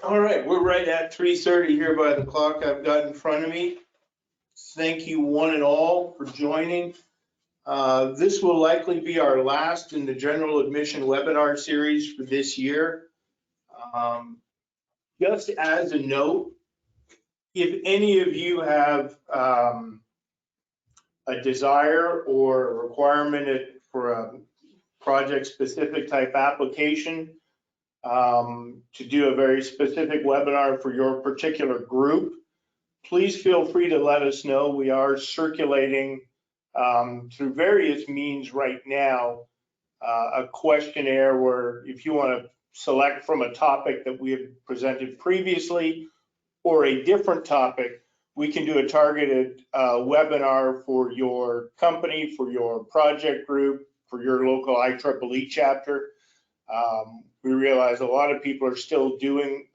All right, we're right at 3:30 here by the clock I've got in front of me. Thank you one and all for joining. This will likely be our last in the general admission webinar series for this year. Just as a note, if any of you have a desire or a requirement for a project-specific type application, to do a very specific webinar for your particular group, please feel free to let us know. We are circulating through various means right now a questionnaire where if you want to select from a topic that we have presented previously or a different topic, we can do a targeted webinar for your company, for your project group, for your local IEEE chapter. We realize a lot of people are still doing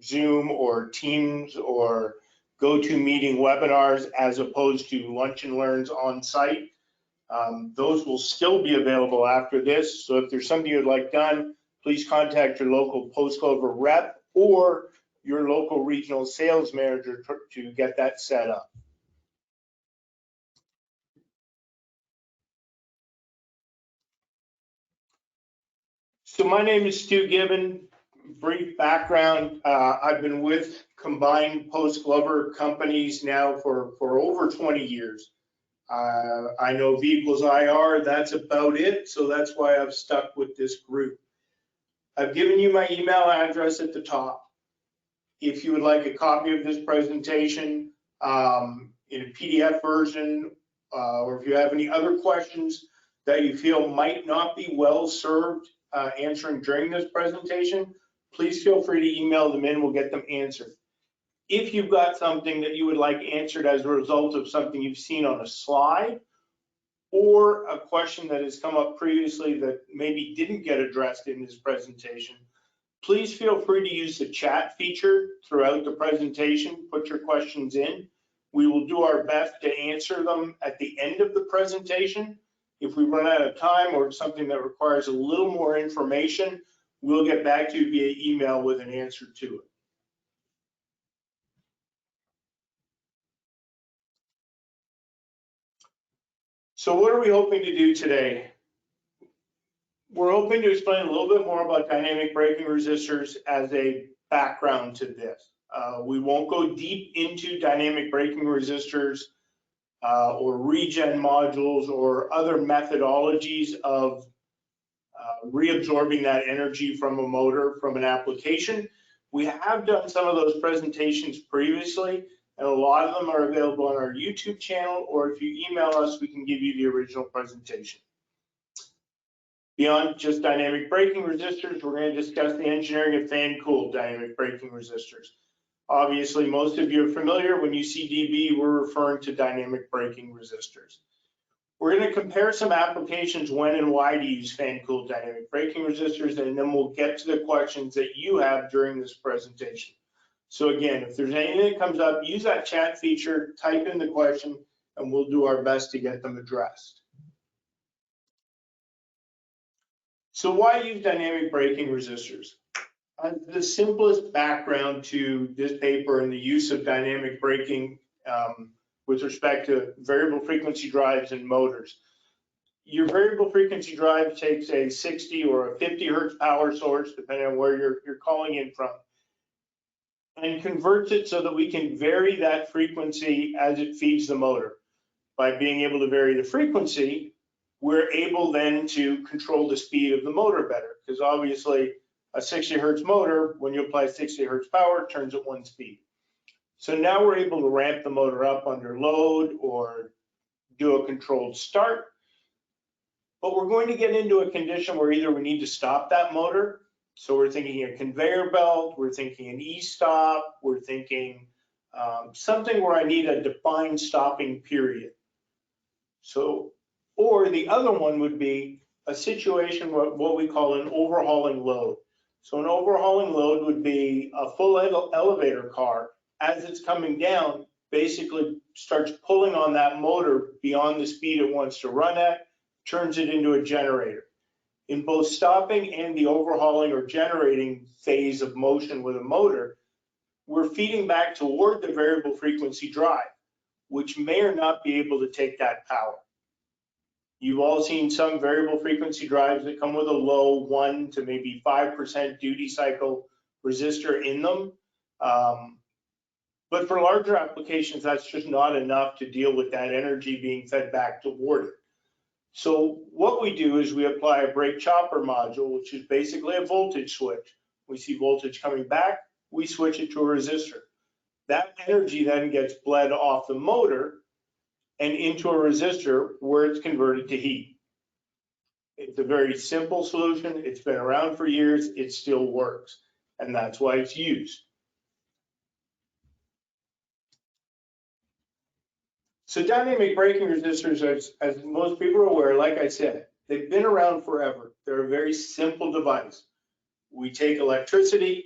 Zoom or Teams or GoToMeeting webinars as opposed to lunch and learns on site. Those will still be available after this. So if there's something you'd like done, please contact your local Post Clover rep or your local regional sales manager to get that set up. So my name is Stu Gibbon. Brief background, I've been with combined Post Clover companies now for over 20 years. I know V equals IR, that's about it. So that's why I've stuck with this group. I've given you my email address at the top. If you would like a copy of this presentation in a PDF version, or if you have any other questions that you feel might not be well served answering during this presentation, please feel free to email them in, we'll get them answered. If you've got something that you would like answered as a result of something you've seen on a slide, or a question that has come up previously that maybe didn't get addressed in this presentation, please feel free to use the chat feature throughout the presentation, put your questions in. We will do our best to answer them at the end of the presentation. If we run out of time or something that requires a little more information, we'll get back to you via email with an answer to it. So what are we hoping to do today? We're hoping to explain a little bit more about dynamic braking resistors as a background to this. We won't go deep into dynamic braking resistors or regen modules or other methodologies of reabsorbing that energy from a motor from an application. We have done some of those presentations previously, and a lot of them are available on our YouTube channel, or if you email us, we can give you the original presentation. Beyond just dynamic braking resistors, we're going to discuss the engineering of fan cooled dynamic braking resistors. Obviously, most of you are familiar. When you see DB, we're referring to dynamic braking resistors. We're going to compare some applications when and why to use fan cooled dynamic braking resistors, and then we'll get to the questions that you have during this presentation. So again, if there's anything that comes up, use that chat feature, type in the question, and we'll do our best to get them addressed. So why use dynamic braking resistors? The simplest background to this paper and the use of dynamic braking with respect to variable frequency drives and motors. Your variable frequency drive takes a 60 or a 50 hertz power source, depending on where you're calling in from, and converts it so that we can vary that frequency as it feeds the motor. By being able to vary the frequency, we're able then to control the speed of the motor better, because obviously a 60 hertz motor, when you apply 60 hertz power, turns at one speed. So now we're able to ramp the motor up under load or do a controlled start. But we're going to get into a condition where either we need to stop that motor. So we're thinking a conveyor belt, we're thinking an e-stop, we're thinking something where I need a defined stopping period. So, or the other one would be a situation where what we call an overhauling load. So an overhauling load would be a full elevator car, as it's coming down, basically starts pulling on that motor beyond the speed it wants to run at, turns it into a generator. In both stopping and the overhauling or generating phase of motion with a motor, we're feeding back toward the variable frequency drive, which may or not be able to take that power. You've all seen some variable frequency drives that come with a low 1 to maybe 5% duty cycle resistor in them. But for larger applications, that's just not enough to deal with that energy being fed back toward it. So what we do is we apply a brake chopper module, which is basically a voltage switch. We see voltage coming back, we switch it to a resistor. That energy then gets bled off the motor and into a resistor where it's converted to heat. It's a very simple solution. It's been around for years. It still works, and that's why it's used. So dynamic braking resistors, as most people are aware, like I said, they've been around forever. They're a very simple device. We take electricity,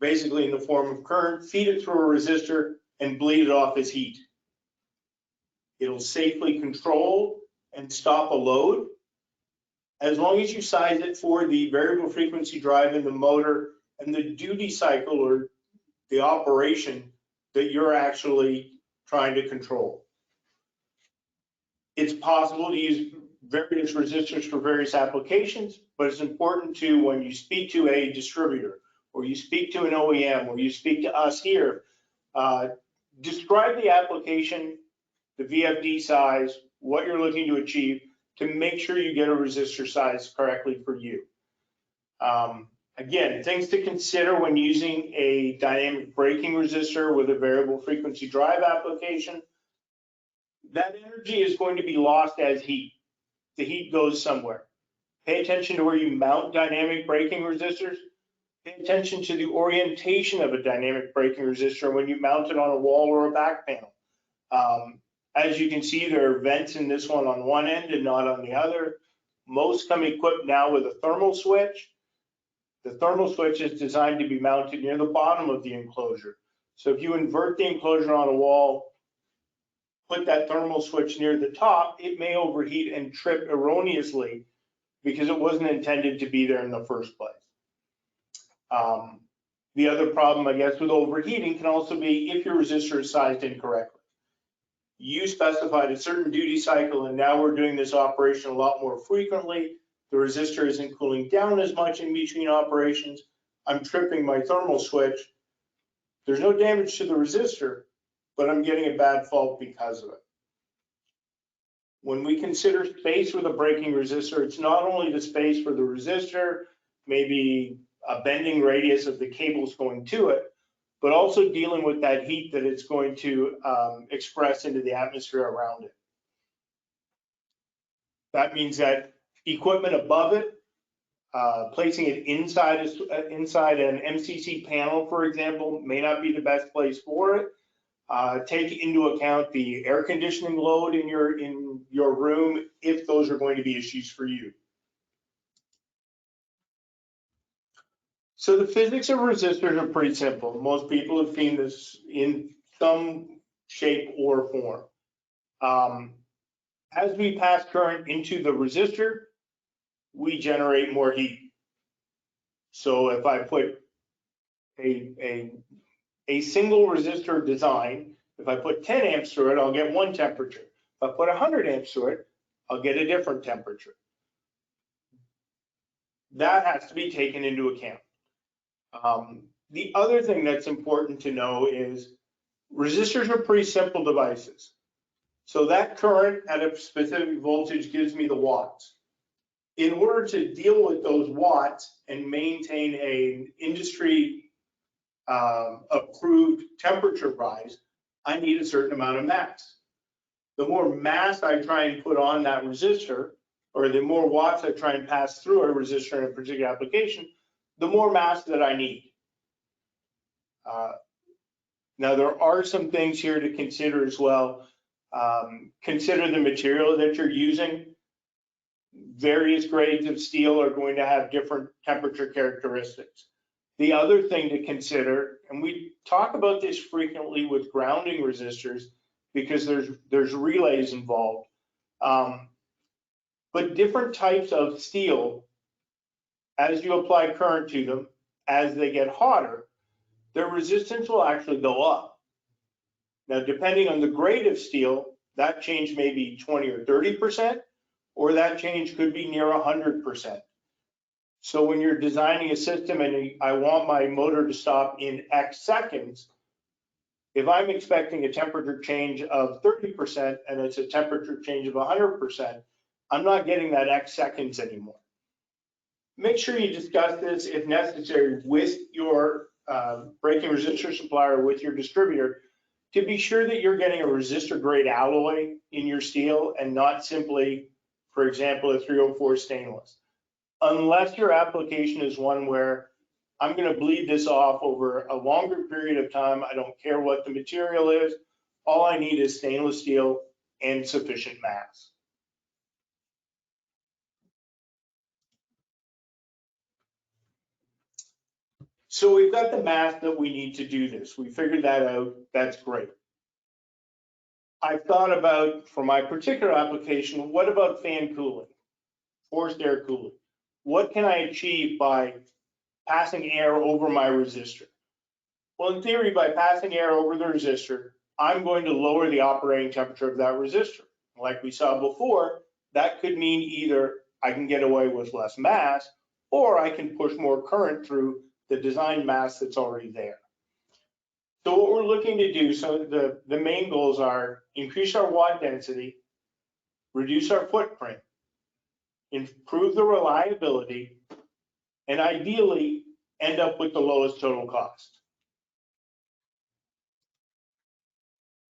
basically in the form of current, feed it through a resistor, and bleed it off as heat. It'll safely control and stop a load as long as you size it for the variable frequency drive in the motor and the duty cycle or the operation that you're actually trying to control. It's possible to use various resistors for various applications, but it's important to, when you speak to a distributor or you speak to an OEM or you speak to us here, describe the application, the VFD size, what you're looking to achieve to make sure you get a resistor size correctly for you. Again, things to consider when using a dynamic braking resistor with a variable frequency drive application. That energy is going to be lost as heat. The heat goes somewhere. Pay attention to where you mount dynamic braking resistors. Pay attention to the orientation of a dynamic braking resistor when you mount it on a wall or a back panel. As you can see, there are vents in this one on one end and not on the other. Most come equipped now with a thermal switch. The thermal switch is designed to be mounted near the bottom of the enclosure. So if you invert the enclosure on a wall, put that thermal switch near the top, it may overheat and trip erroneously because it wasn't intended to be there in the first place. The other problem, I guess, with overheating can also be if your resistor is sized incorrectly. You specified a certain duty cycle, and now we're doing this operation a lot more frequently. The resistor isn't cooling down as much in between operations. I'm tripping my thermal switch. There's no damage to the resistor, but I'm getting a bad fault because of it. When we consider space with a braking resistor, it's not only the space for the resistor, maybe a bending radius of the cables going to it, but also dealing with that heat that it's going to express into the atmosphere around it. That means that equipment above it, placing it inside an MCC panel, for example, may not be the best place for it. Take into account the air conditioning load in your room if those are going to be issues for you. So the physics of resistors are pretty simple. Most people have seen this in some shape or form. As we pass current into the resistor, we generate more heat. So if I put a single resistor design, if I put 10 amps through it, I'll get one temperature. If I put 100 amps through it, I'll get a different temperature. That has to be taken into account. The other thing that's important to know is resistors are pretty simple devices. So that current at a specific voltage gives me the watts. In order to deal with those watts and maintain an industry approved temperature rise, I need a certain amount of mass. The more mass I try and put on that resistor, or the more watts I try and pass through a resistor in a particular application, the more mass that I need. Now, there are some things here to consider as well. Consider the material that you're using. Various grades of steel are going to have different temperature characteristics. The other thing to consider, and we talk about this frequently with grounding resistors because there's relays involved. But different types of steel, as you apply current to them, as they get hotter, their resistance will actually go up. Now, depending on the grade of steel, that change may be 20 or 30%, or that change could be near 100%. So when you're designing a system and I want my motor to stop in X seconds, if I'm expecting a temperature change of 30% and it's a temperature change of 100%, I'm not getting that X seconds anymore. Make sure you discuss this, if necessary, with your braking resistor supplier, with your distributor, to be sure that you're getting a resistor grade alloy in your steel and not simply, for example, a 304 stainless. Unless your application is one where I'm going to bleed this off over a longer period of time, I don't care what the material is, all I need is stainless steel and sufficient mass. So we've got the math that we need to do this. We figured that out. That's great. I thought about, for my particular application, what about fan cooling, forced air cooling? What can I achieve by passing air over my resistor? Well, in theory, by passing air over the resistor, I'm going to lower the operating temperature of that resistor. Like we saw before, that could mean either I can get away with less mass, or I can push more current through the design mass that's already there. So what we're looking to do, so the main goals are increase our watt density, reduce our footprint, improve the reliability, and ideally end up with the lowest total cost.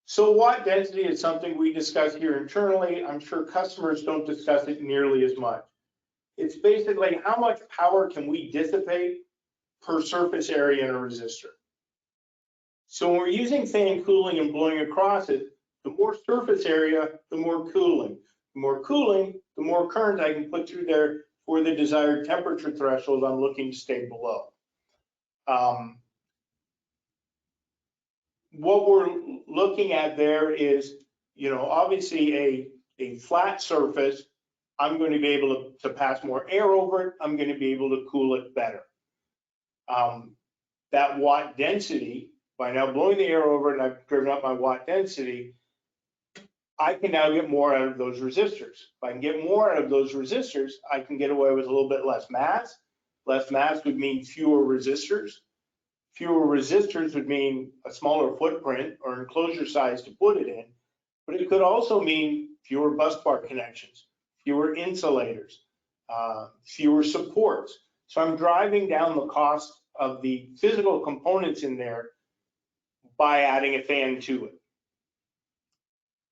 So watt density is something we discuss here internally. I'm sure customers don't discuss it nearly as much. It's basically how much power can we dissipate per surface area in a resistor. So when we're using fan cooling and blowing across it, the more surface area, the more cooling. The more cooling, the more current I can put through there for the desired temperature threshold I'm looking to stay below. What we're looking at there is, obviously a flat surface, I'm going to be able to pass more air over it. I'm going to be able to cool it better. That watt density, by now blowing the air over it and I've driven up my watt density, I can now get more out of those resistors. If I can get more out of those resistors, I can get away with a little bit less mass. Less mass would mean fewer resistors. Fewer resistors would mean a smaller footprint or enclosure size to put it in, but it could also mean fewer bus bar connections, fewer insulators, fewer supports. So I'm driving down the cost of the physical components in there by adding a fan to it.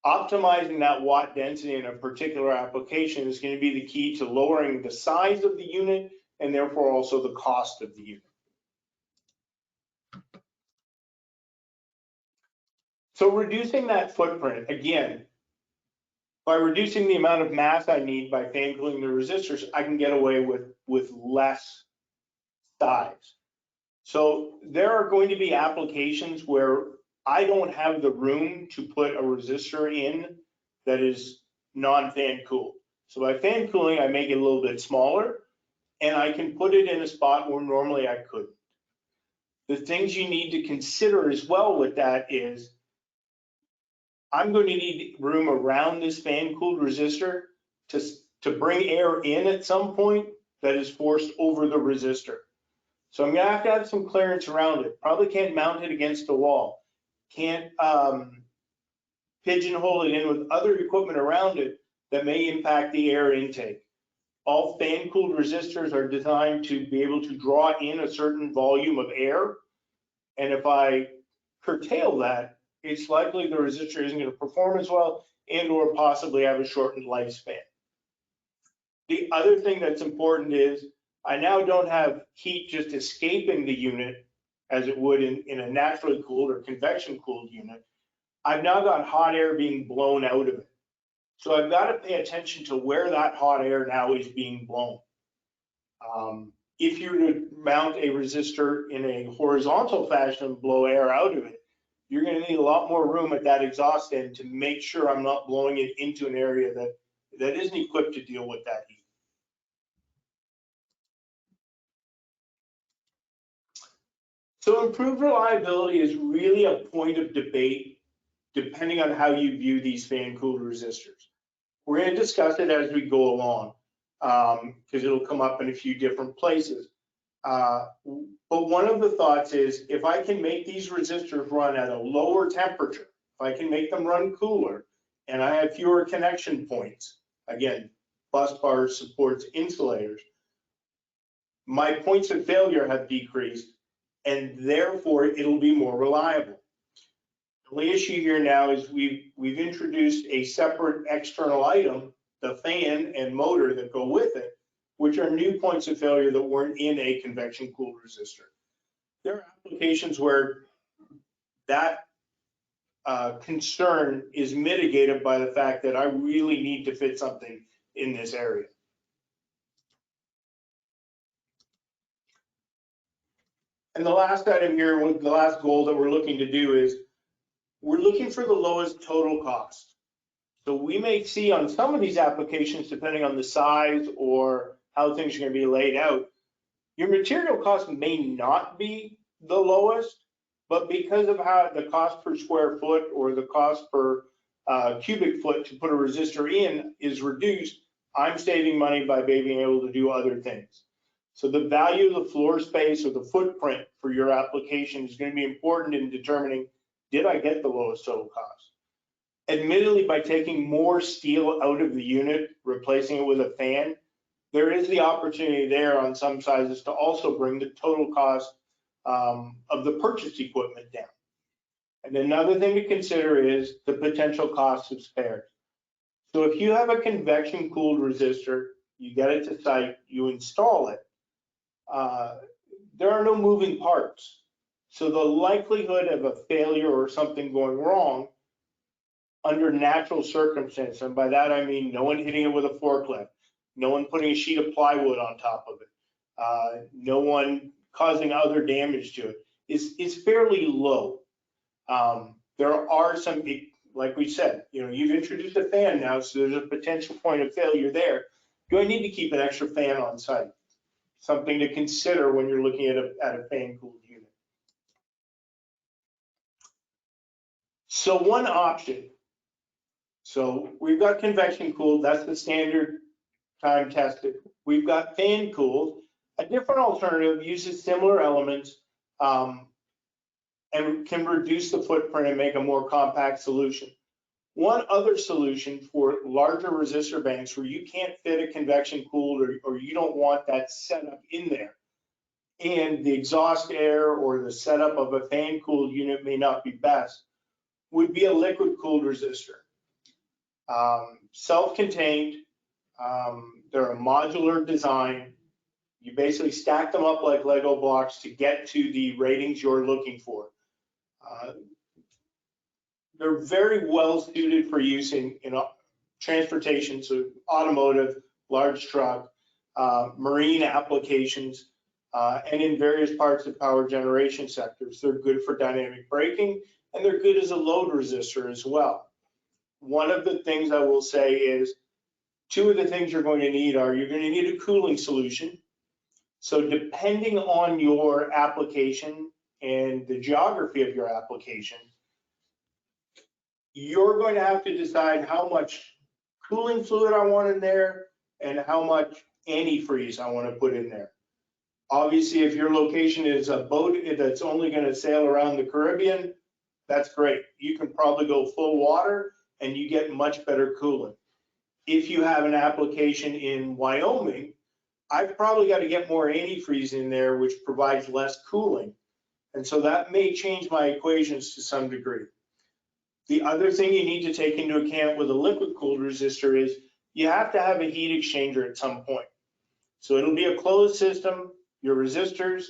Optimizing that watt density in a particular application is going to be the key to lowering the size of the unit and therefore also the cost of the unit. So reducing that footprint, again, by reducing the amount of mass I need by fan cooling the resistors, I can get away with less size. So there are going to be applications where I don't have the room to put a resistor in that is non-fan cooled. So by fan cooling, I make it a little bit smaller and I can put it in a spot where normally I couldn't. The things you need to consider as well with that is I'm going to need room around this fan cooled resistor to bring air in at some point that is forced over the resistor. So I'm going to have some clearance around it. Probably can't mount it against the wall. Can't pigeonhole it in with other equipment around it that may impact the air intake. All fan cooled resistors are designed to be able to draw in a certain volume of air. And if I curtail that, it's likely the resistor isn't going to perform as well and or possibly have a shortened lifespan. The other thing that's important is I now don't have heat just escaping the unit as it would in a naturally cooled or convection cooled unit. I've now got hot air being blown out of it. So I've got to pay attention to where that hot air now is being blown. If you were to mount a resistor in a horizontal fashion and blow air out of it, you're going to need a lot more room at that exhaust end to make sure I'm not blowing it into an area that that isn't equipped to deal with that heat. So improved reliability is really a point of debate depending on how you view these fan-cooled resistors. We're going to discuss it as we go along because it'll come up in a few different places. But one of the thoughts is if I can make these resistors run at a lower temperature, if I can make them run cooler, and I have fewer connection points, again, bus bars, supports, insulators, my points of failure have decreased, and therefore it'll be more reliable. The only issue here now is we've introduced a separate external item, the fan and motor that go with it, which are new points of failure that weren't in a convection cooled resistor. There are applications where that concern is mitigated by the fact that I really need to fit something in this area. And the last item here, the last goal that we're looking to do is we're looking for the lowest total cost. So we may see on some of these applications, depending on the size or how things are going to be laid out, your material cost may not be the lowest, but because of how the cost per square foot or the cost per cubic foot to put a resistor in is reduced, I'm saving money by being able to do other things. So the value of the floor space or the footprint for your application is going to be important in determining, did I get the lowest total cost? Admittedly, by taking more steel out of the unit, replacing it with a fan, there is the opportunity there on some sizes to also bring the total cost of the purchased equipment down. And another thing to consider is the potential cost of spares. So if you have a convection cooled resistor, you get it to site, you install it, there are no moving parts. So the likelihood of a failure or something going wrong under natural circumstances, and by that I mean no one hitting it with a forklift, no one putting a sheet of plywood on top of it, no one causing other damage to it, is fairly low. There are some, like we said, you've introduced a fan now, so there's a potential point of failure there. Do I need to keep an extra fan on site? Something to consider when you're looking at a fan-cooled unit. So one option. So we've got convection cooled, that's the standard time tested. We've got fan cooled. A different alternative uses similar elements and can reduce the footprint and make a more compact solution. One other solution for larger resistor banks where you can't fit a convection cooled or you don't want that setup in there, and the exhaust air or the setup of a fan cooled unit may not be best, would be a liquid cooled resistor. Self-contained, they're a modular design. You basically stack them up like Lego blocks to get to the ratings you're looking for. They're very well suited for use in transportation, so automotive, large truck, marine applications, and in various parts of power generation sectors. They're good for dynamic braking, and they're good as a load resistor as well. One of the things I will say is, two of the things you're going to need are, you're going to need a cooling solution. So depending on your application and the geography of your application, you're going to have to decide how much cooling fluid I want in there and how much antifreeze I want to put in there. Obviously, if your location is a boat that's only going to sail around the Caribbean, that's great. You can probably go full water and you get much better cooling. If you have an application in Wyoming, I've probably got to get more antifreeze in there, which provides less cooling. And so that may change my equations to some degree. The other thing you need to take into account with a liquid cooled resistor is you have to have a heat exchanger at some point. So it'll be a closed system, your resistors,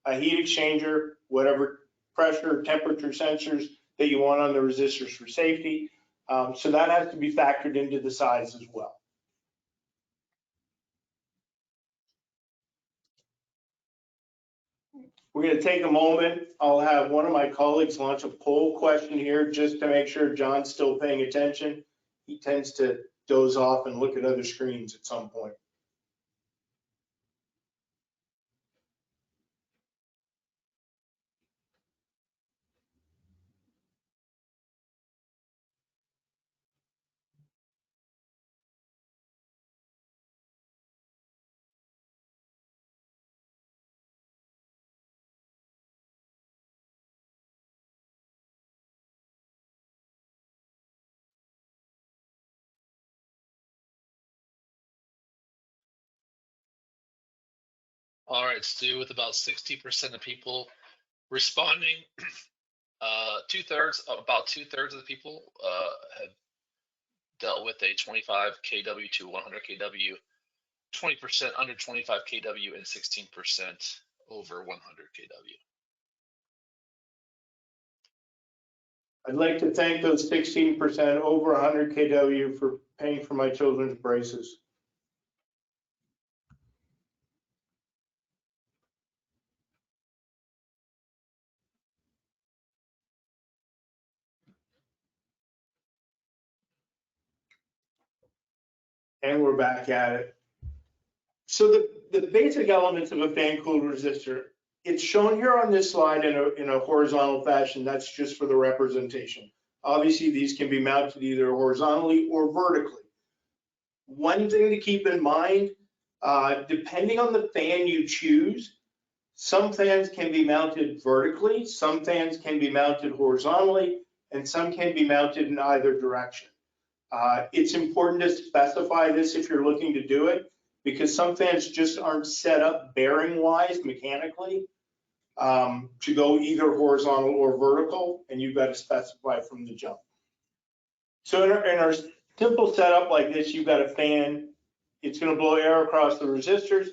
a heat exchanger, whatever pressure or temperature sensors that you want on the resistors for safety. So that has to be factored into the size as well. We're going to take a moment. I'll have one of my colleagues launch a poll question here just to make sure John's still paying attention. He tends to doze off and look at other screens at some point. All right, Stu, with about 60% of people responding, about two-thirds of the people have dealt with a 25 kW to 100 kW, 20% under 25 kW, and 16% over 100 kW. I'd like to thank those 16% over 100 kW for paying for my children's braces. And we're back at it. So the basic elements of a fan cooled resistor, it's shown here on this slide in a horizontal fashion. That's just for the representation. Obviously, these can be mounted either horizontally or vertically. One thing to keep in mind, depending on the fan you choose, some fans can be mounted vertically, some fans can be mounted horizontally, and some can be mounted in either direction. It's important to specify this if you're looking to do it, because some fans just aren't set up bearing-wise mechanically to go either horizontal or vertical, and you've got to specify from the jump. So in our simple setup like this, you've got a fan, it's going to blow air across the resistors,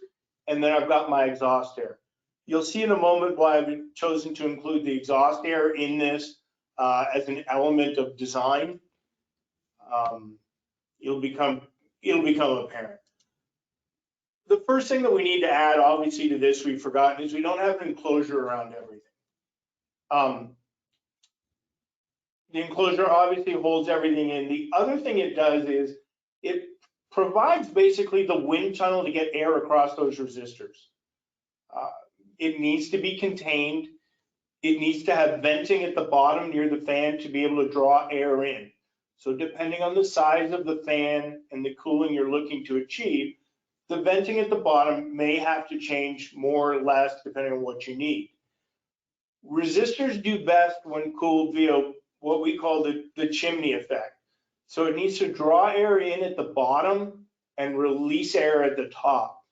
and then I've got my exhaust air. You'll see in a moment why I've chosen to include the exhaust air in this as an element of design. It'll become apparent. The first thing that we need to add, obviously, to this we've forgotten, is we don't have an enclosure around everything. The enclosure obviously holds everything in. The other thing it does is it provides basically the wind tunnel to get air across those resistors. It needs to be contained. It needs to have venting at the bottom near the fan to be able to draw air in. So depending on the size of the fan and the cooling you're looking to achieve, the venting at the bottom may have to change more or less depending on what you need. Resistors do best when cooled via what we call the chimney effect. So it needs to draw air in at the bottom and release air at the top.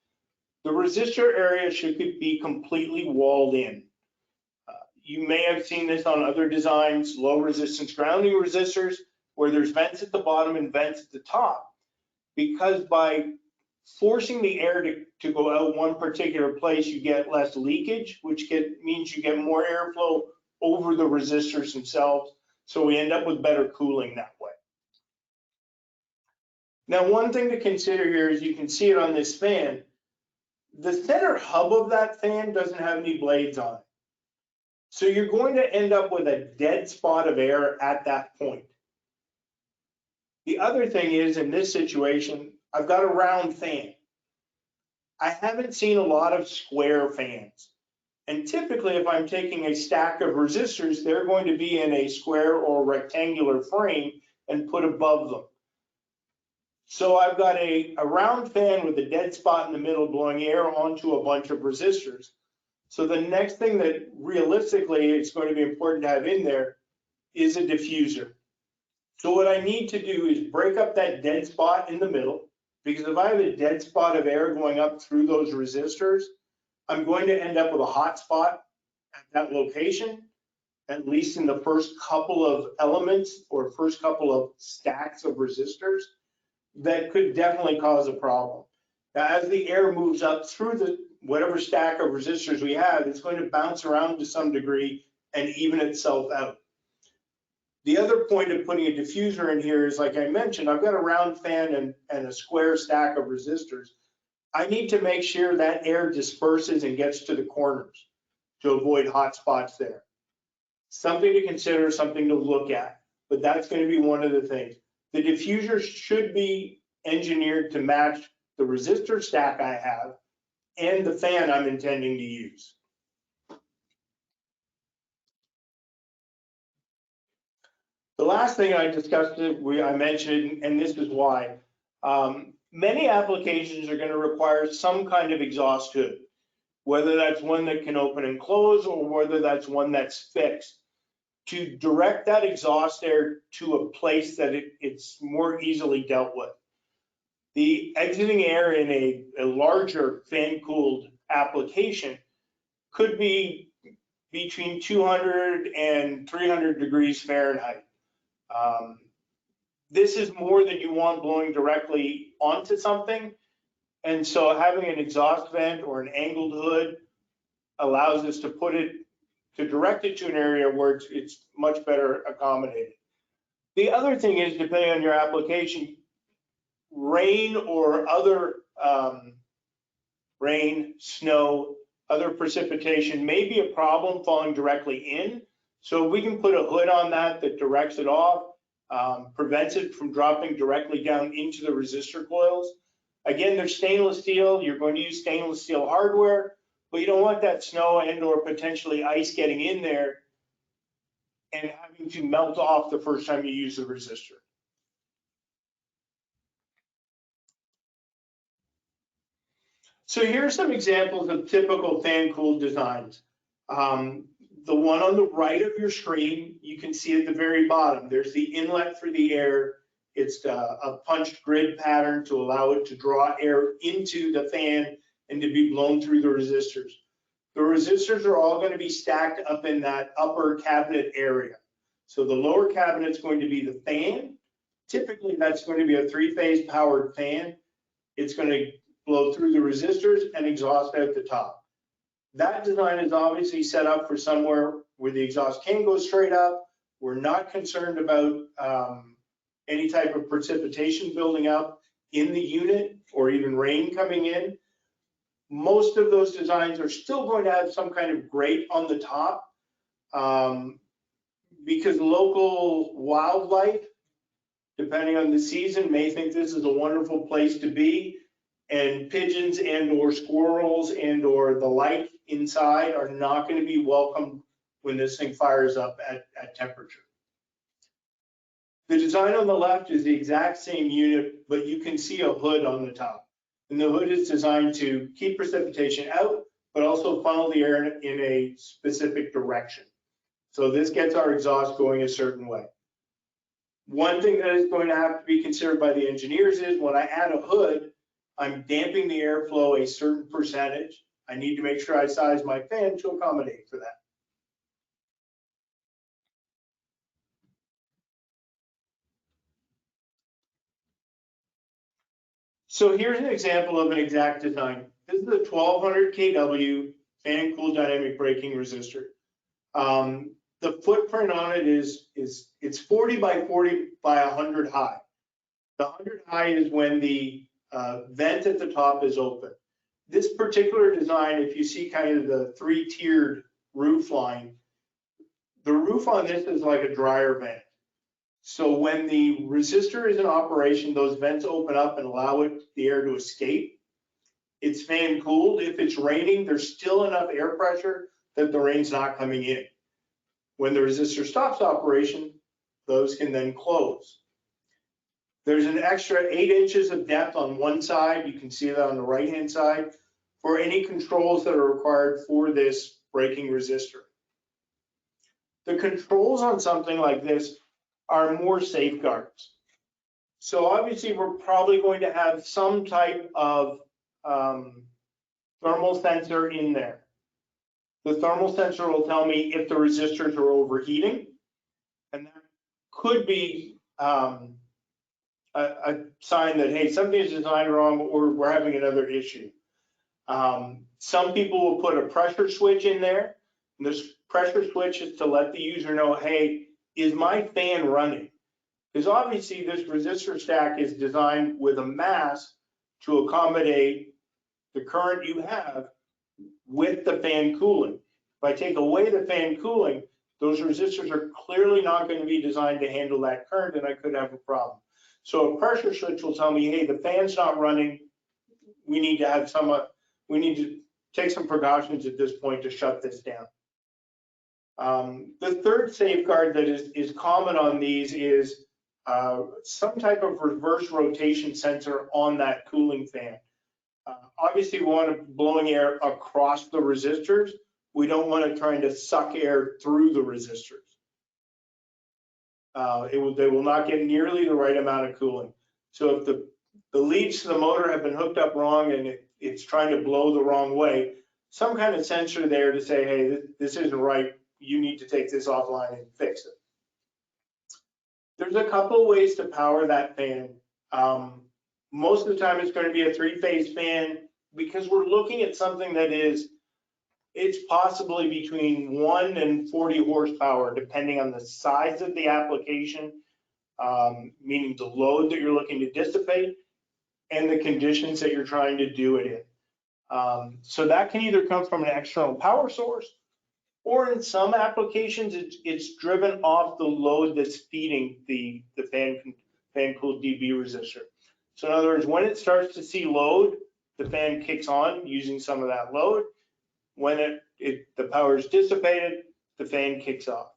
The resistor area should be completely walled in. You may have seen this on other designs, low resistance grounding resistors, where there's vents at the bottom and vents at the top. Because by forcing the air to go out one particular place, you get less leakage, which means you get more airflow over the resistors themselves. So we end up with better cooling that way. Now, one thing to consider here is you can see it on this fan. The center hub of that fan doesn't have any blades on it. So you're going to end up with a dead spot of air at that point. The other thing is, in this situation, I've got a round fan. I haven't seen a lot of square fans. And typically, if I'm taking a stack of resistors, they're going to be in a square or rectangular frame and put above them. So I've got a round fan with a dead spot in the middle blowing air onto a bunch of resistors. So the next thing that realistically is going to be important to have in there is a diffuser. So what I need to do is break up that dead spot in the middle, because if I have a dead spot of air going up through those resistors, I'm going to end up with a hot spot at that location, at least in the first couple of elements or first couple of stacks of resistors. That could definitely cause a problem. Now, as the air moves up through whatever stack of resistors we have, it's going to bounce around to some degree and even itself out. The other point of putting a diffuser in here is, like I mentioned, I've got a round fan and a square stack of resistors. I need to make sure that air disperses and gets to the corners to avoid hot spots there. Something to consider, something to look at, but that's going to be one of the things. The diffuser should be engineered to match the resistor stack I have and the fan I'm intending to use. The last thing I discussed, I mentioned, and this is why, many applications are going to require some kind of exhaust hood, whether that's one that can open and close or whether that's one that's fixed, to direct that exhaust air to a place that it's more easily dealt with. The exiting air in a larger fan-cooled application could be between 200 and 300 degrees Fahrenheit. This is more than you want blowing directly onto something. And so having an exhaust vent or an angled hood allows us to direct it to an area where it's much better accommodated. The other thing is, depending on your application, rain or other rain, snow, other precipitation may be a problem falling directly in. So we can put a hood on that directs it off, prevents it from dropping directly down into the resistor coils. Again, they're stainless steel. You're going to use stainless steel hardware, but you don't want that snow and or potentially ice getting in there and having to melt off the first time you use the resistor. So here's some examples of typical fan-cooled designs. The one on the right of your screen, you can see at the very bottom, there's the inlet for the air. It's a punched grid pattern to allow it to draw air into the fan and to be blown through the resistors. The resistors are all going to be stacked up in that upper cabinet area. So the lower cabinet's going to be the fan. Typically, that's going to be a three-phase powered fan. It's going to blow through the resistors and exhaust out the top. That design is obviously set up for somewhere where the exhaust can go straight up. We're not concerned about any type of precipitation building up in the unit or even rain coming in. Most of those designs are still going to have some kind of grate on the top because local wildlife, depending on the season, may think this is a wonderful place to be. And pigeons and or squirrels and or the like inside are not going to be welcome when this thing fires up at temperature. The design on the left is the exact same unit, but you can see a hood on the top. And the hood is designed to keep precipitation out, but also funnel the air in a specific direction. So this gets our exhaust going a certain way. One thing that is going to have to be considered by the engineers is when I add a hood, I'm damping the airflow a certain percentage. I need to make sure I size my fan to accommodate for that. So here's an example of an exact design. This is a 1200 kW fan cooled dynamic braking resistor. The footprint on it it's 40 by 40 by 100 high. The 100 high is when the vent at the top is open. This particular design, if you see kind of the three-tiered roof line, the roof on this is like a dryer vent. So when the resistor is in operation, those vents open up and allow the air to escape. It's fan cooled. If it's raining, there's still enough air pressure that the rain's not coming in. When the resistor stops operation, those can then close. There's an extra 8 inches of depth on one side. You can see that on the right-hand side for any controls that are required for this braking resistor. The controls on something like this are more safeguards. So obviously we're probably going to have some type of thermal sensor in there. The thermal sensor will tell me if the resistors are overheating, and that could be a sign that, hey, something is designed wrong or we're having another issue. Some people will put a pressure switch in there. And this pressure switch is to let the user know, hey, is my fan running? Because obviously this resistor stack is designed with a mass to accommodate the current you have with the fan cooling. If I take away the fan cooling, those resistors are clearly not going to be designed to handle that current, and I could have a problem. So a pressure switch will tell me, hey, the fan's not running. We need to have we need to take some precautions at this point to shut this down. The third safeguard that is common on these is some type of reverse rotation sensor on that cooling fan. Obviously, we want to blowing air across the resistors. We don't want it trying to suck air through the resistors. They will not get nearly the right amount of cooling. So if the leads to the motor have been hooked up wrong and it's trying to blow the wrong way, some kind of sensor there to say, hey, this isn't right. You need to take this offline and fix it. There's a couple of ways to power that fan. Most of the time it's going to be a 3-phase fan because we're looking at something that it's possibly between 1 and 40 horsepower, depending on the size of the application, meaning the load that you're looking to dissipate and the conditions that you're trying to do it in. So that can either come from an external power source, or in some applications, it's driven off the load that's feeding the fan cooled DB resistor. So in other words, when it starts to see load, the fan kicks on using some of that load. When the power is dissipated, the fan kicks off.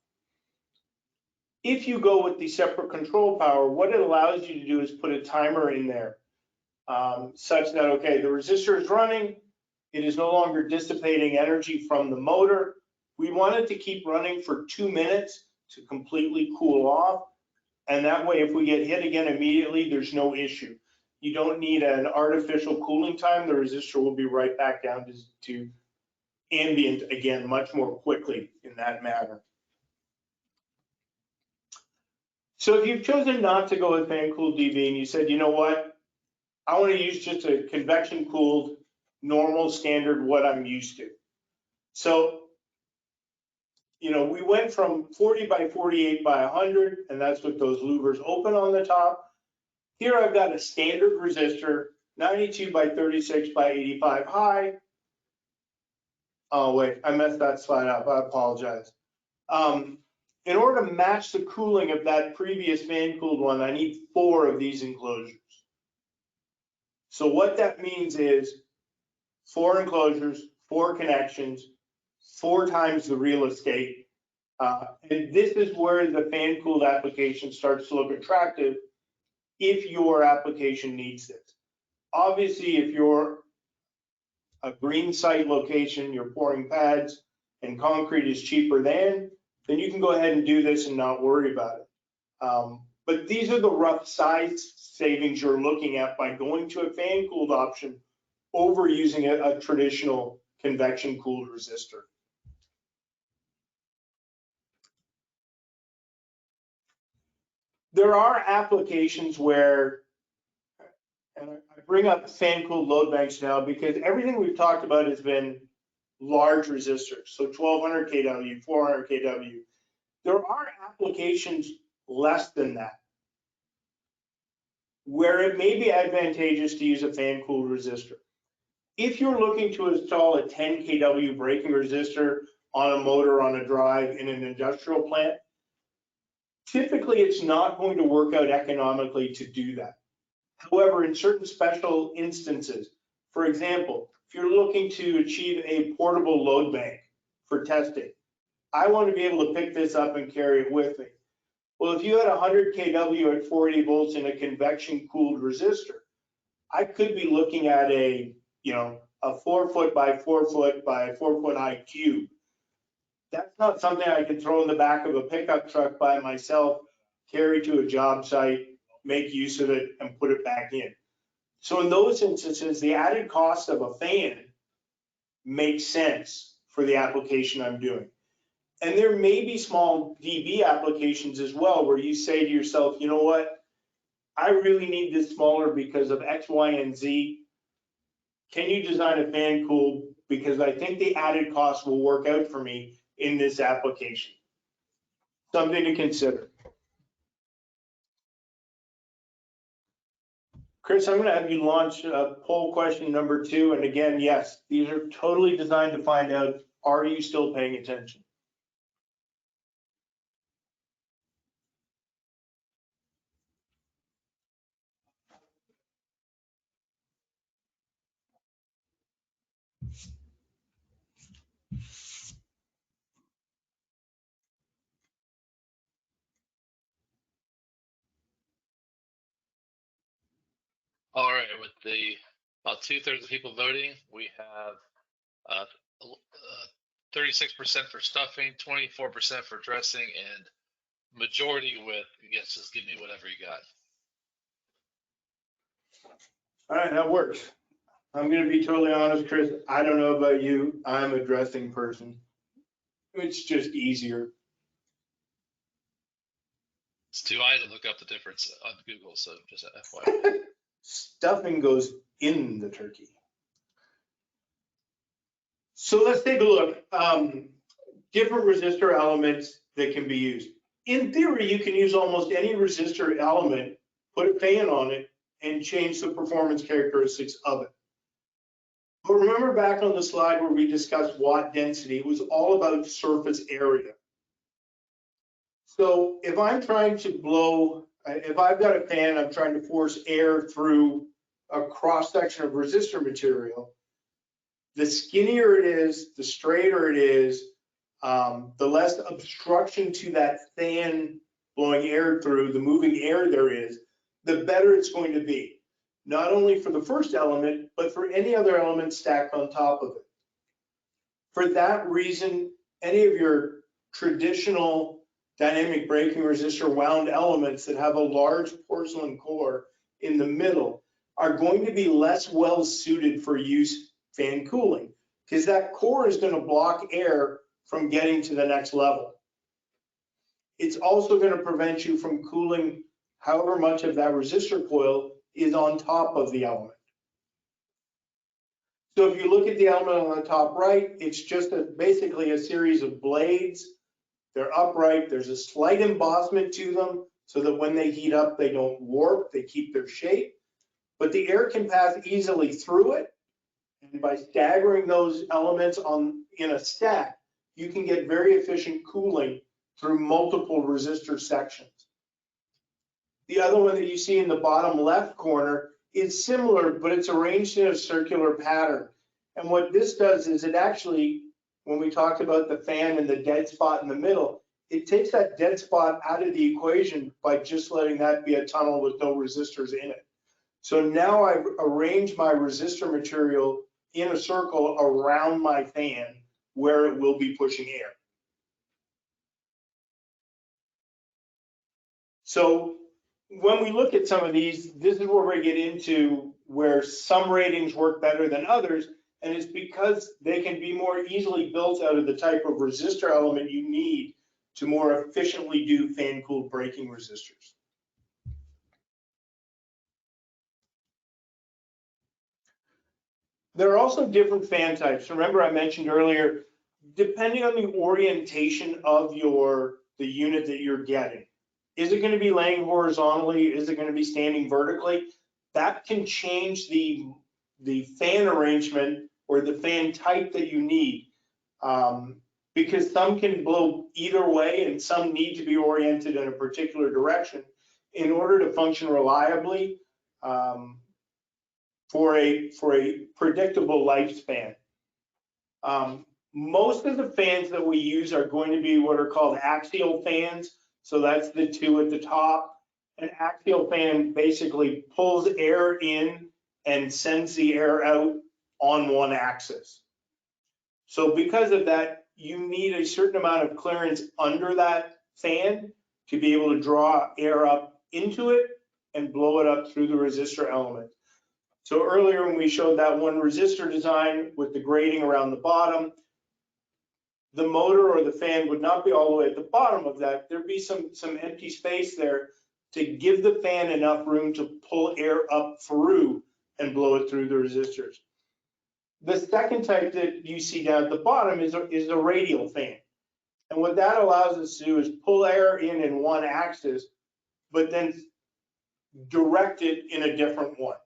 If you go with the separate control power, what it allows you to do is put a timer in there such that, okay, the resistor is running, it is no longer dissipating energy from the motor. We want it to keep running for 2 minutes to completely cool off. And that way, if we get hit again immediately, there's no issue. You don't need an artificial cooling time. The resistor will be right back down to ambient again much more quickly in that manner. So if you've chosen not to go with Fan Cooled DB and you said, you know what, I want to use just a convection cooled, normal, standard, what I'm used to. So, you know, we went from 40 by 48 by 100, and that's with those louvers open on the top. Here I've got a standard resistor, 92 by 36 by 85 high. Oh wait, I messed that slide up, I apologize. In order to match the cooling of that previous fan cooled one, I need 4 of these enclosures. So what that means is 4 enclosures, 4 connections, 4 times the real estate. And this is where the fan cooled application starts to look attractive if your application needs this. Obviously, if you're a green site location, you're pouring pads and concrete is cheaper then you can go ahead and do this and not worry about it. But these are the rough size savings you're looking at by going to a fan cooled option over using a traditional convection cooled resistor. There are applications where, and I bring up fan cooled load banks now because everything we've talked about has been large resistors, so 1200 kW, 400 kW. There are applications less than that where it may be advantageous to use a fan cooled resistor. If you're looking to install a 10 kW braking resistor on a motor on a drive in an industrial plant, typically it's not going to work out economically to do that. However, in certain special instances, for example, if you're looking to achieve a portable load bank for testing, I want to be able to pick this up and carry it with me. Well, if you had 100 kW at 40 volts in a convection cooled resistor, I could be looking at a 4 foot by 4 foot by 4 foot high cube. That's not something I can throw in the back of a pickup truck by myself, carry to a job site, make use of it, and put it back in. So in those instances, the added cost of a fan makes sense for the application I'm doing. And there may be small DB applications as well where you say to yourself, you know what, I really need this smaller because of X, Y, and Z. Can you design a fan cooled? Because I think the added cost will work out for me in this application. Something to consider. Chris, I'm going to have you launch poll question number 2. And again, yes, these are totally designed to find out, are you still paying attention? right, with the about 2/3 of people voting, we have 36% for stuffing, 24% for dressing, and majority with, yes, just give me whatever you got. All right, that works. I'm gonna be totally honest, Chris, I don't know about you, I'm a dressing person. It's just easier. It's too high to look up the difference on Google, so just FYI. Stuffing goes in the turkey. So let's take a look. Different resistor elements that can be used. In theory, you can use almost any resistor element, put a fan on it, and change the performance characteristics of it. But remember back on the slide where we discussed watt density, it was all about surface area. So if I'm trying to blow, if I've got a fan, I'm trying to force air through a cross section of resistor material, the skinnier it is, the straighter it is, the less obstruction to that fan blowing air through, the moving air there is, the better it's going to be. Not only for the first element, but for any other element stacked on top of it. For that reason, any of your traditional dynamic braking resistor wound elements that have a large porcelain core in the middle are going to be less well suited for use fan cooling, because that core is going to block air from getting to the next level. It's also going to prevent you from cooling however much of that resistor coil is on top of the element. So if you look at the element on the top right, it's just basically a series of blades. They're upright. There's a slight embossment to them so that when they heat up, they don't warp. They keep their shape. But the air can pass easily through it. And by staggering those elements in a stack, you can get very efficient cooling through multiple resistor sections. The other one that you see in the bottom left corner is similar, but it's arranged in a circular pattern. And what this does is it actually, when we talked about the fan and the dead spot in the middle, it takes that dead spot out of the equation by just letting that be a tunnel with no resistors in it. So now I've arranged my resistor material in a circle around my fan where it will be pushing air. So when we look at some of these, this is where we get into where some ratings work better than others, and it's because they can be more easily built out of the type of resistor element you need to more efficiently do fan-cooled braking resistors. There are also different fan types. Remember I mentioned earlier, depending on the orientation of the unit that you're getting, is it going to be laying horizontally? Is it going to be standing vertically? That can change the fan arrangement or the fan type that you need, because some can blow either way and some need to be oriented in a particular direction in order to function reliably for a predictable lifespan. Most of the fans that we use are going to be what are called axial fans. So that's the two at the top. An axial fan basically pulls air in and sends the air out on one axis. So because of that, you need a certain amount of clearance under that fan to be able to draw air up into it and blow it up through the resistor element. So earlier when we showed that one resistor design with the grating around the bottom, the motor or the fan would not be all the way at the bottom of that. There'd be some empty space there to give the fan enough room to pull air up through and blow it through the resistors. The second type that you see down at the bottom is a radial fan. And what that allows us to do is pull air in one axis, but then direct it in a different one.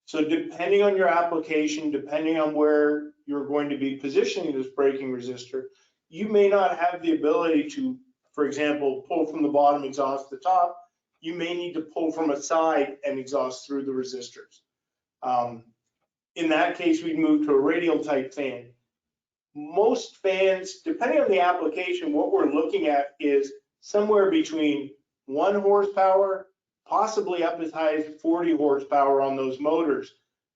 So depending on your application, depending on where you're going to be positioning this braking resistor, you may not have the ability to, for example, pull from the bottom, exhaust the top. You may need to pull from a side and exhaust through the resistors. In that case, we'd move to a radial type fan. Most fans, depending on the application, what we're looking at is somewhere between 1 horsepower possibly up as high as 40 horsepower on those motors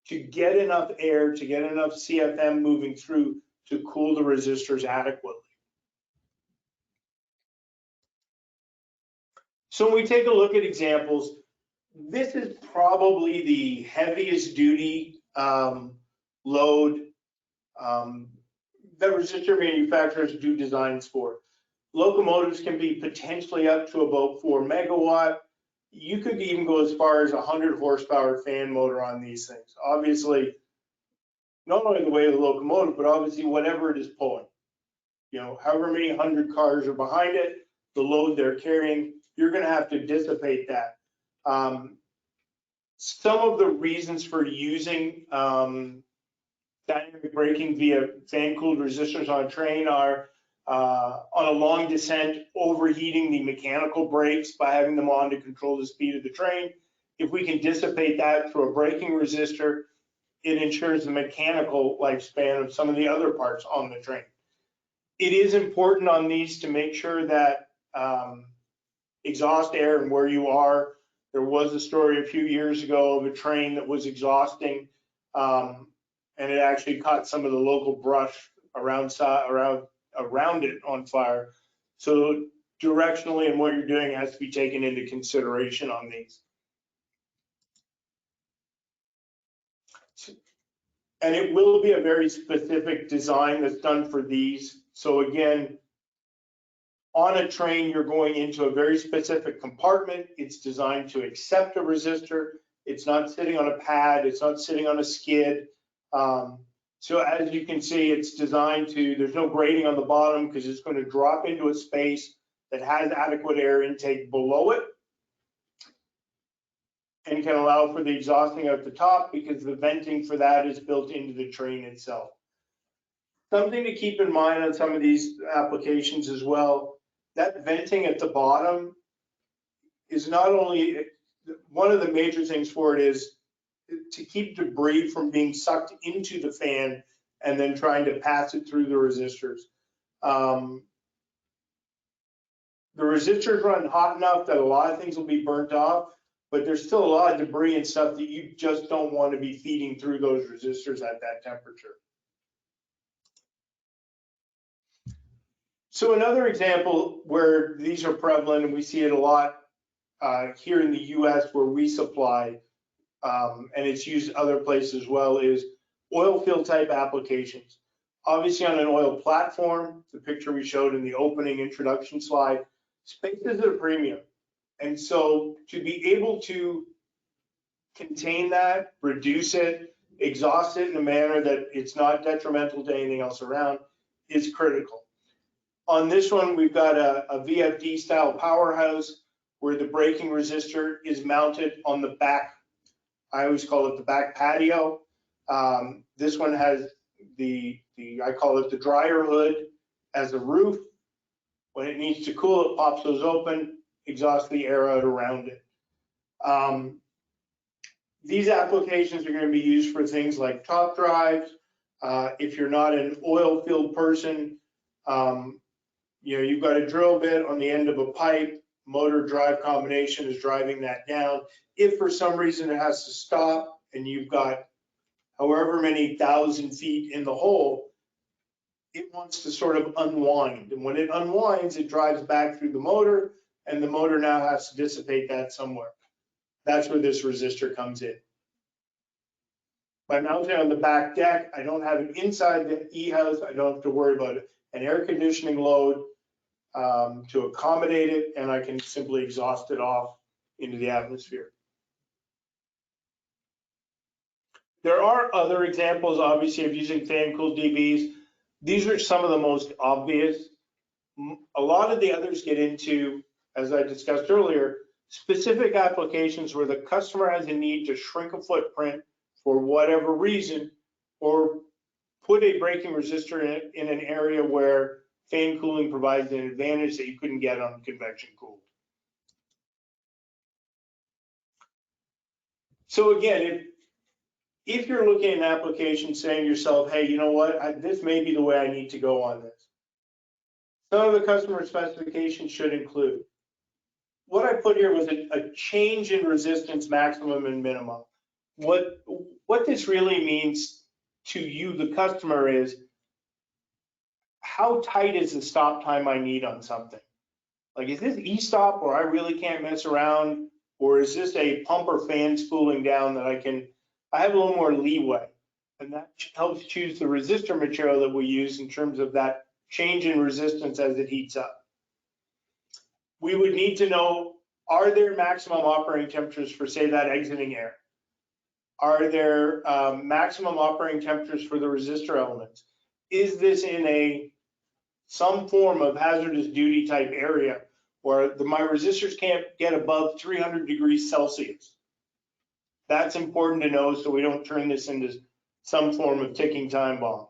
to get enough air, to get enough CFM moving through to cool the resistors adequately. So when we take a look at examples, this is probably the heaviest duty load that resistor manufacturers do designs for. Locomotives can be potentially up to about 4 megawatt. You could even go as far as 100 horsepower fan motor on these things. Obviously, not only the weight of the locomotive, but obviously whatever it is pulling. You know, however many 100 cars are behind it, the load they're carrying, you're going to have to dissipate that. Some of the reasons for using dynamic braking via fan-cooled resistors on a train are on a long descent, overheating the mechanical brakes by having them on to control the speed of the train. If we can dissipate that through a braking resistor, it ensures the mechanical lifespan of some of the other parts on the train. It is important on these to make sure that exhaust air and where you are. There was a story a few years ago of a train that was exhausting, and it actually caught some of the local brush around it on fire. So directionally and what you're doing has to be taken into consideration on these. And it will be a very specific design that's done for these. So again, on a train, you're going into a very specific compartment. It's designed to accept a resistor. It's not sitting on a pad. It's not sitting on a skid. So as you can see, it's designed to, there's no grating on the bottom because it's going to drop into a space that has adequate air intake below it and can allow for the exhausting at the top because the venting for that is built into the train itself. Something to keep in mind on some of these applications as well, that venting at the bottom is not only, one of the major things for it is to keep debris from being sucked into the fan and then trying to pass it through the resistors. The resistors run hot enough that a lot of things will be burnt off, but there's still a lot of debris and stuff that you just don't want to be feeding through those resistors at that temperature. So another example where these are prevalent, and we see it a lot here in the US where we supply, and it's used other places as well, is oil field type applications. Obviously on an oil platform, the picture we showed in the opening introduction slide, space is at a premium. And so to be able to contain that, reduce it, exhaust it in a manner that it's not detrimental to anything else around is critical. On this one, we've got a VFD style powerhouse where the braking resistor is mounted on the back. I always call it the back patio. This one has I call it the dryer hood as a roof. When it needs to cool, it pops those open, exhausts the air out around it. These applications are going to be used for things like top drives. If you're not an oil filled person, you know, you've got a drill bit on the end of a pipe, motor drive combination is driving that down. If for some reason it has to stop and you've got however many thousand feet in the hole, it wants to sort of unwind. And when it unwinds, it drives back through the motor and the motor now has to dissipate that somewhere. That's where this resistor comes in. By mounting on the back deck, I don't have it inside the e-house. I don't have to worry about an air conditioning load to accommodate it, and I can simply exhaust it off into the atmosphere. There are other examples, obviously, of using fan-cooled DBs. These are some of the most obvious. A lot of the others get into, as I discussed earlier, specific applications where the customer has a need to shrink a footprint for whatever reason, or put a braking resistor in an area where fan cooling provides an advantage that you couldn't get on convection cooled. So again, if you're looking at an application saying to yourself, hey, you know what, this may be the way I need to go on this. Some of the customer specifications should include what I put here was a change in resistance maximum and minimum. What this really means to you, the customer, is how tight is the stop time I need on something? Like, is this e-stop where I really can't mess around? Or is this a pump or fan spooling down that I have a little more leeway? And that helps choose the resistor material that we use in terms of that change in resistance as it heats up. We would need to know, are there maximum operating temperatures for, say, that exiting air? Are there maximum operating temperatures for the resistor elements? Is this in some form of hazardous duty type area where my resistors can't get above 300 degrees Celsius? That's important to know so we don't turn this into some form of ticking time bomb.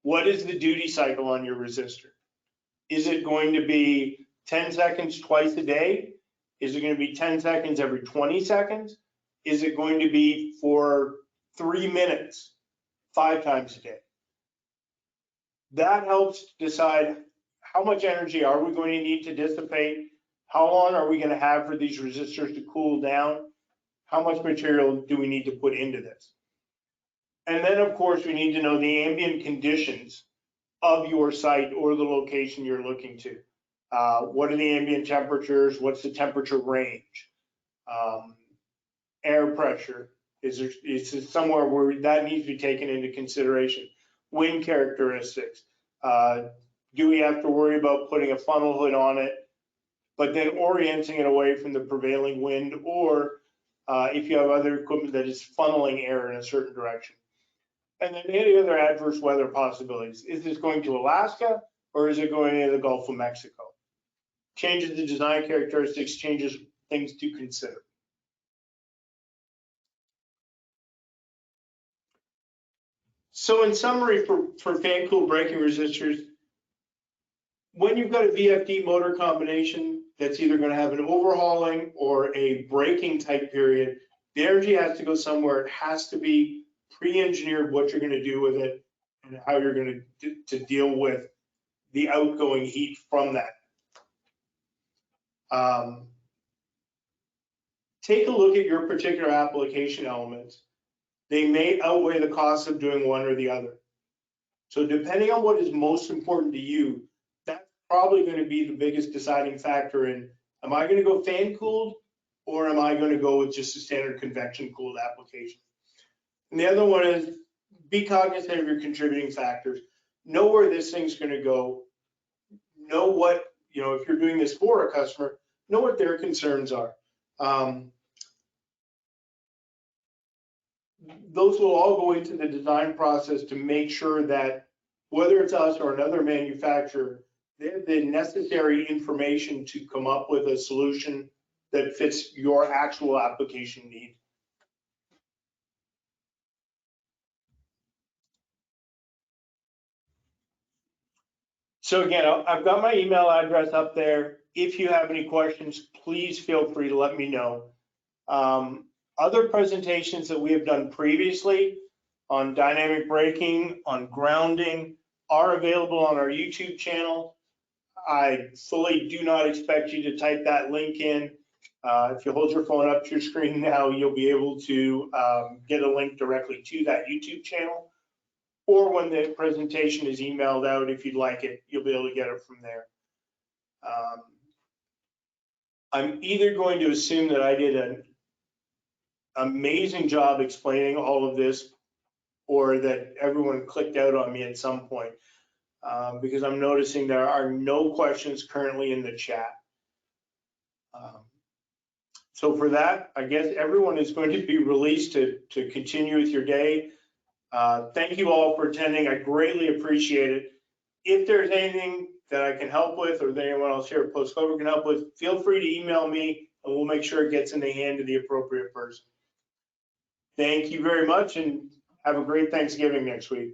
What is the duty cycle on your resistor? Is it going to be 10 seconds twice a day? Is it going to be 10 seconds every 20 seconds? Is it going to be for 3 minutes, 5 times a day? That helps decide how much energy are we going to need to dissipate? How long are we going to have for these resistors to cool down? How much material do we need to put into this? And then, of course, we need to know the ambient conditions of your site or the location you're looking to. What are the ambient temperatures? What's the temperature range? Air pressure, is there somewhere where that needs to be taken into consideration? Wind characteristics. Do we have to worry about putting a funnel hood on it, but then orienting it away from the prevailing wind, or if you have other equipment that is funneling air in a certain direction? And then any other adverse weather possibilities. Is this going to Alaska or is it going to the Gulf of Mexico? Changes the design characteristics, changes things to consider. So in summary, for fan cooled braking resistors, when you've got a VFD motor combination that's either going to have an overhauling or a braking type period, the energy has to go somewhere. It has to be pre-engineered what you're going to do with it and how you're going to deal with the outgoing heat from that. Take a look at your particular application elements. They may outweigh the cost of doing one or the other. So depending on what is most important to you, that's probably going to be the biggest deciding factor in, am I going to go fan cooled or am I going to go with just a standard convection cooled application? And the other one is, be cognizant of your contributing factors. Know where this thing's going to go. Know what, if you're doing this for a customer, know what their concerns are. Those will all go into the design process to make sure that whether it's us or another manufacturer, they have the necessary information to come up with a solution that fits your actual application need. So again, I've got my email address up there. If you have any questions, please feel free to let me know. Other presentations that we have done previously on dynamic braking, on grounding, are available on our YouTube channel. I fully do not expect you to type that link in. If you hold your phone up to your screen now, you'll be able to get a link directly to that YouTube channel. Or when the presentation is emailed out, if you'd like it, you'll be able to get it from there. I'm either going to assume that I did an amazing job explaining all of this, or that everyone clicked out on me at some point, because I'm noticing there are no questions currently in the chat. So for that, I guess everyone is going to be released to continue with your day. Thank you all for attending. I greatly appreciate it. If there's anything that I can help with, or that anyone else here at Post Cover can help with, feel free to email me and we'll make sure it gets in the hand of the appropriate person. Thank you very much and have a great Thanksgiving next week.